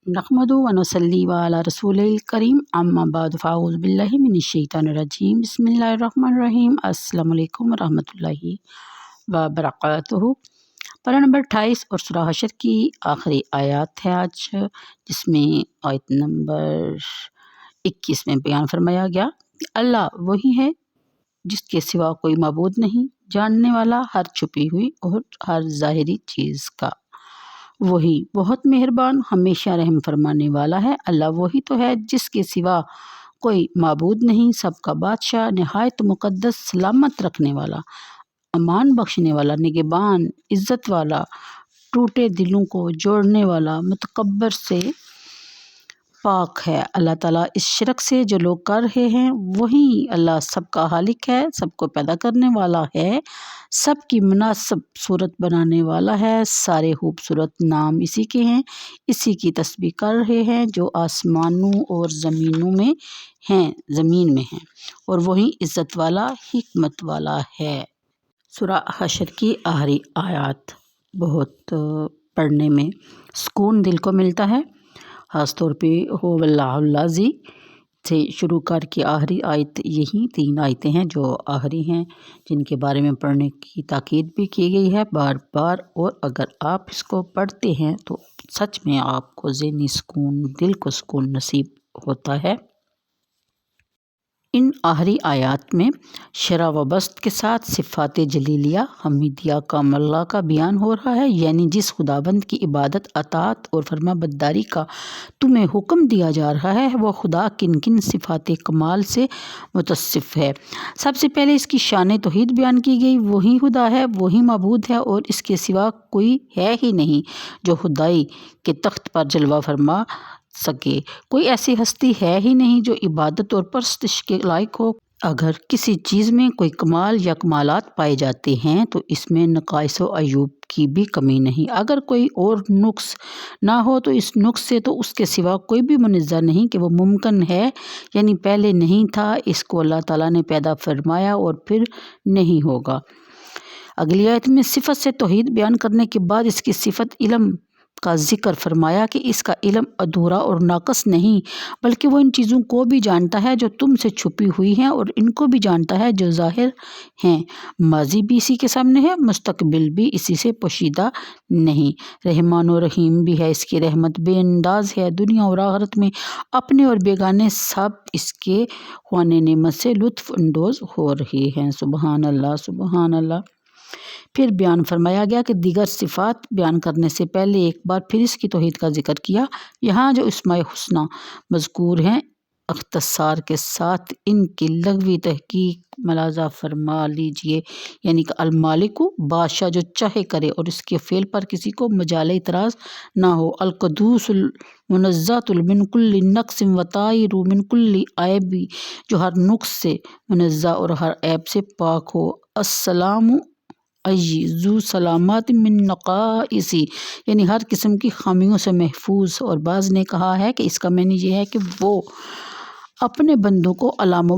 नहमदु व नसल्ली अला रसूलिल करीम अम्मा बाद फ़ाऊज़ु बिल्लाहि मिनश शैतानिर रजीम बिस्मिल्लाहिर रहमानिर रहीम अस्सलामु अलैकुम व रहमतुल्लाहि व बरकातुहू। पारा नंबर 28 और सूरह हशर की आखिरी आयत है आज, जिसमें आयत नंबर 21 में बयान फरमाया गया कि अल्लाह वही है जिसके सिवा कोई मबूद नहीं, जानने वाला हर छुपी हुई और हर ज़ाहिरी चीज़ का। वही बहुत मेहरबान हमेशा रहम फरमाने वाला है। अल्लाह वही तो है जिसके सिवा कोई माबूद नहीं, सबका बादशाह, निहायत मुक़द्दस, सलामत रखने वाला, अमान बख्शने वाला, निगहबान, इज़्ज़त वाला, टूटे दिलों को जोड़ने वाला, मुतकब्बर से पाक है। अल्लाह ताला इस शिरक से जो लोग कर रहे हैं, वही अल्लाह सबका हालिक है, सबको पैदा करने वाला है, सबकी मुनासिब सूरत बनाने वाला है। सारे खूबसूरत नाम इसी के हैं, इसी की तस्बीह कर रहे हैं जो आसमानों और ज़मीनों में हैं, ज़मीन में हैं, और वही इज़्ज़त वाला, हिकमत वाला है। सूरह हशर की आखिरी आयत बहुत पढ़ने में सुकून दिल को मिलता है, ख़ास तौर पे हो वल्लाहुल्लाज़ी से शुरू करके आखिरी आयत, यही 3 आयतें हैं जो आखिरी हैं, जिनके बारे में पढ़ने की ताकीद भी की गई है बार बार। और अगर आप इसको पढ़ते हैं तो सच में आपको ज़हनी सुकून, दिल को सुकून नसीब होता है। इन आखिरी आयत में शरा व बस्त के साथ सिफ़ात जलीलिया, हमीदिया, कामल्ला का बयान हो रहा है, यानी जिस खुदाबंद की इबादत, अतात और फरमाबरदारी का तुम्हें हुक्म दिया जा रहा है, वह खुदा किन किन सिफ़ात कमाल से मुतसिफ़ है। सबसे पहले इसकी शान तौहीद बयान की गई। वही खुदा है, वही मबूद है और इसके सिवा कोई है ही नहीं जो खुदाई के तख्त पर जलवा फरमा सके। कोई ऐसी हस्ती है ही नहीं जो इबादत और परस्तिश के लायक हो। अगर किसी चीज़ में कोई कमाल या कमालात पाए जाते हैं तो इसमें नक़ाइस व अयूब की भी कमी नहीं। अगर कोई और नुक्स ना हो तो इस नुक्स से तो उसके सिवा कोई भी मुनज़्ज़ह नहीं कि वो मुमकिन है, यानी पहले नहीं था, इसको अल्लाह ताला ने पैदा फरमाया और फिर नहीं होगा। अगली आयत में सिफत से तौहीद बयान करने के बाद इसकी सिफत इल्म का जिक्र फरमाया कि इसका इल्म अधूरा और नाकस नहीं, बल्कि वो इन चीज़ों को भी जानता है जो तुमसे छुपी हुई हैं और इनको भी जानता है जो ज़ाहिर हैं। माजी भी इसी के सामने है, मुस्तकबिल भी इसी से पोशीदा नहीं। रहमान और रहीम भी है, इसकी रहमत बेअंदाज है। दुनिया और आखिरत में अपने और बेगाने सब इसके ख़ुआने नेमत से लुत्फ़ अंदोज़ हो रहे हैं। सुबहान अल्लाह, सुबहान अल्लाह। फिर बयान फरमाया गया कि दीगर सिफ़ात बयान करने से पहले एक बार फिर इसकी तौहीद का जिक्र किया। यहाँ जो इस्माए हुस्ना मज़कूर हैं, अख्तसार के साथ इनकी लग़वी तहक़ीक़ मलाज़ा फरमा लीजिए, यानी कि अल मालिकु, बादशाह जो चाहे करे और इसके फ़ेल पर किसी को मजाल इतराज़ ना हो। अल क़ुद्दूसुल मुनज़्ज़हुल मिन कुल्लि नक़्सिन व ताहिरुन मिन कुल्लि ऐबी, जो हर नुक्स से मुनज़्ज़ह और हर ऐब से पाक हो। अस्सलामु अय्यज़ु सलामत मिन नक़ाइसी, यानी हर किस्म की खामियों से महफूज। और बाज़ ने कहा है कि इसका मानी ये है कि वो अपने बंदों को अलाम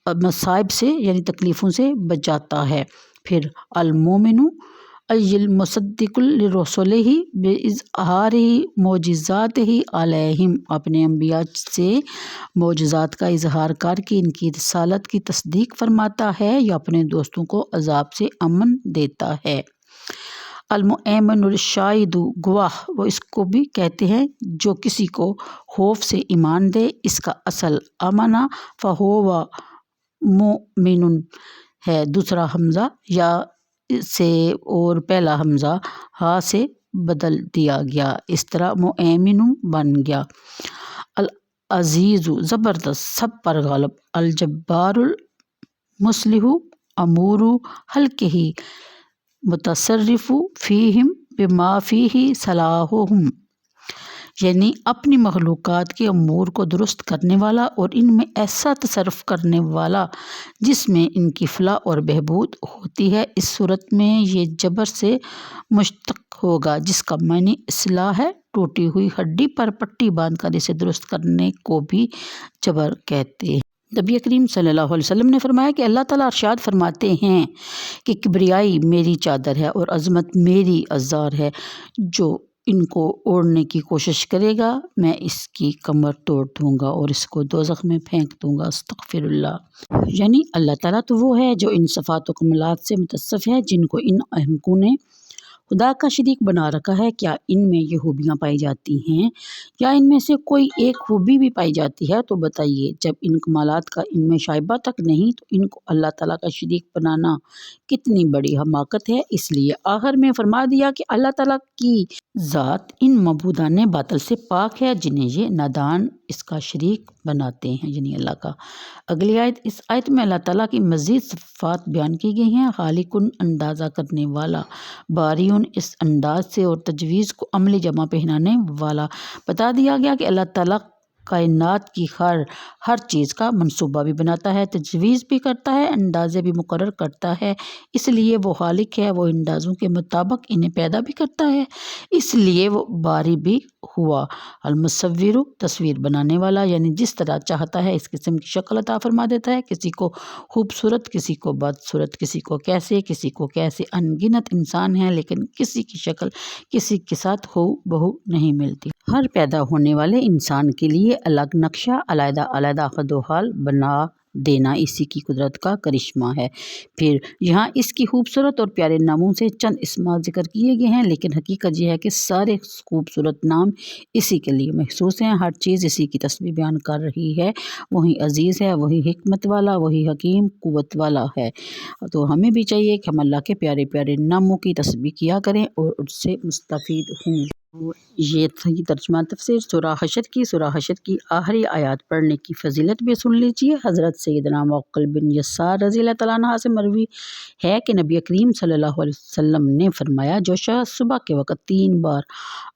मसाइब से, यानी तकलीफ़ों से बचाता है। फिर अल मोमिनु अय्युल मुसद्दिकुल लिरसुलिही बिइज़हारिही मोजिज़ातिही अलैहिम, अपने अंबिया से मोजज़ात का इजहार करके इनकी रिसालत की तस्दीक फरमाता है या अपने दोस्तों को अजाब से अमन देता है। अल-मुएमिनुर शाहिदु, गवाह वो इसको भी कहते हैं जो किसी को खौफ से ईमान दे। इसका असल अमना फ़हुवा मुमिनुन है, दूसरा हमज़ा या से और पहला हमज़ा हा से बदल दिया गया, इस तरह मुएमिनु बन गया। अल अज़ीज़ु, ज़बरदस्त, सब पर गालिब। अल जब्बारुल मुस्लिहु अमूरु हल्किही मुतसर्रिफु फ़ीहिम बिमा फ़ीही सलाहुहुम, यानी अपनी मखलूक़ात के अमूर को दुरुस्त करने वाला और इनमें ऐसा तसर्रुफ़ करने वाला जिसमें इनकी फ़लाह और बहबूद होती है। इस सूरत में ये जबर से मुश्तक़ होगा, जिसका मानी इस्लाह है। टूटी हुई हड्डी पर पट्टी बांधकर इसे दुरुस्त करने को भी जबर कहते हैं। नबी करीम सल्लल्लाहु अलैहि वसल्लम ने फरमाया कि अल्लाह ताला इरशाद फरमाते हैं कि किब्रियाई मेरी चादर है और अज़मत मेरी अज़ार है। जो ان کو اوڑھنے کی کوشش کرے گا میں اس کی کمر توڑ دوں گا اور اس کو دوزخ میں پھینک دوں گا۔ استغفر اللہ۔ یعنی اللہ تعالیٰ تو وہ ہے جو ان صفات و کمالات سے متصف ہے جن کو ان احمقوں نے خدا کا شریک بنا رکھا ہے۔ کیا ان میں یہ خوبیاں پائی جاتی ہیں یا ان میں سے کوئی ایک خوبی بھی پائی جاتی ہے؟ تو بتائیے، جب ان کمالات کا ان میں شائبہ تک نہیں تو ان کو اللہ تعالیٰ کا شریک بنانا کتنی بڑی حماقت ہے۔ اس لیے آخر میں فرما دیا کہ اللہ تعالیٰ کی ذات ان معبودان باطل سے پاک ہے جنہیں یہ نادان اس کا شریک بناتے ہیں، یعنی اللہ کا۔ اگلی آیت، اس آیت میں اللہ تعالیٰ کی مزید صفات بیان کی گئی ہیں۔ خالقٌ، اندازہ کرنے والا، باریٌ، اس انداز سے اور تجویز کو عملی جمع پہنانے والا۔ بتا دیا گیا کہ اللہ تعالیٰ کائنات کی ہر چیز کا منصوبہ بھی بناتا ہے، تجویز بھی کرتا ہے، اندازے بھی مقرر کرتا ہے۔ اس لیے وہ خالق ہے، وہ اندازوں کے مطابق انہیں پیدا بھی کرتا ہے، اس لیے وہ باری بھی ہوا۔ المصور، تصویر بنانے والا، یعنی جس طرح چاہتا ہے اس قسم کی شکل عطا فرما دیتا ہے، کسی کو خوبصورت، کسی کو بدصورت، کسی کو کیسے۔ ان گنت انسان ہیں لیکن کسی کی شکل کسی کے ساتھ ہو بہو نہیں ملتی۔ ہر پیدا ہونے والے انسان کے لیے الگ نقشہ، علیحدہ علیحدہ خد و حال بنا دینا اسی کی قدرت کا کرشمہ ہے۔ پھر یہاں اس کی خوبصورت اور پیارے ناموں سے چند اسمات ذکر کیے گئے ہیں، لیکن حقیقت یہ ہے کہ سارے خوبصورت نام اسی کے لیے مخصوص ہیں۔ ہر چیز اسی کی تسبیح بیان کر رہی ہے۔ وہی عزیز ہے، وہی حکمت والا، وہی حکیم قوت والا ہے۔ تو ہمیں بھی چاہیے کہ ہم اللہ کے پیارے پیارے ناموں کی تسبیح کیا کریں اور اس سے مستفید ہوں۔ یہ تھی ترجمہ تفسیر سورہ حشر کی۔ سورہ حشر کی آخری آیات پڑھنے کی فضیلت بھی سن لیجیے۔ حضرت سیدنا معقل بن یسار رضی اللہ تعالیٰ عنہ سے مروی ہے کہ نبی کریم صلی اللہ علیہ وسلم نے فرمایا، جو شخص صبح کے وقت 3 بار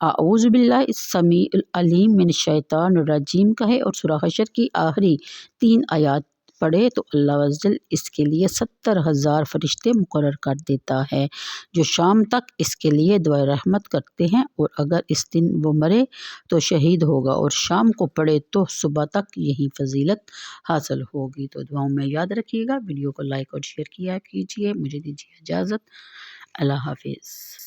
اعوذ باللہ السمیع العلیم من الشیطان الرجیم کہے اور سورہ حشر کی آخری 3 آیات پڑھے تو اللہ عز و جل اس کے لیے 70,000 فرشتے مقرر کر دیتا ہے جو شام تک اس کے لیے دعائے رحمت کرتے ہیں، اور اگر اس دن وہ مرے تو شہید ہوگا اور شام کو پڑھے تو صبح تک یہی فضیلت حاصل ہوگی۔ تو دعاؤں میں یاد رکھیے گا، ویڈیو کو لائک اور شیئر کیا کیجیے۔ مجھے دیجیے اجازت، اللہ حافظ۔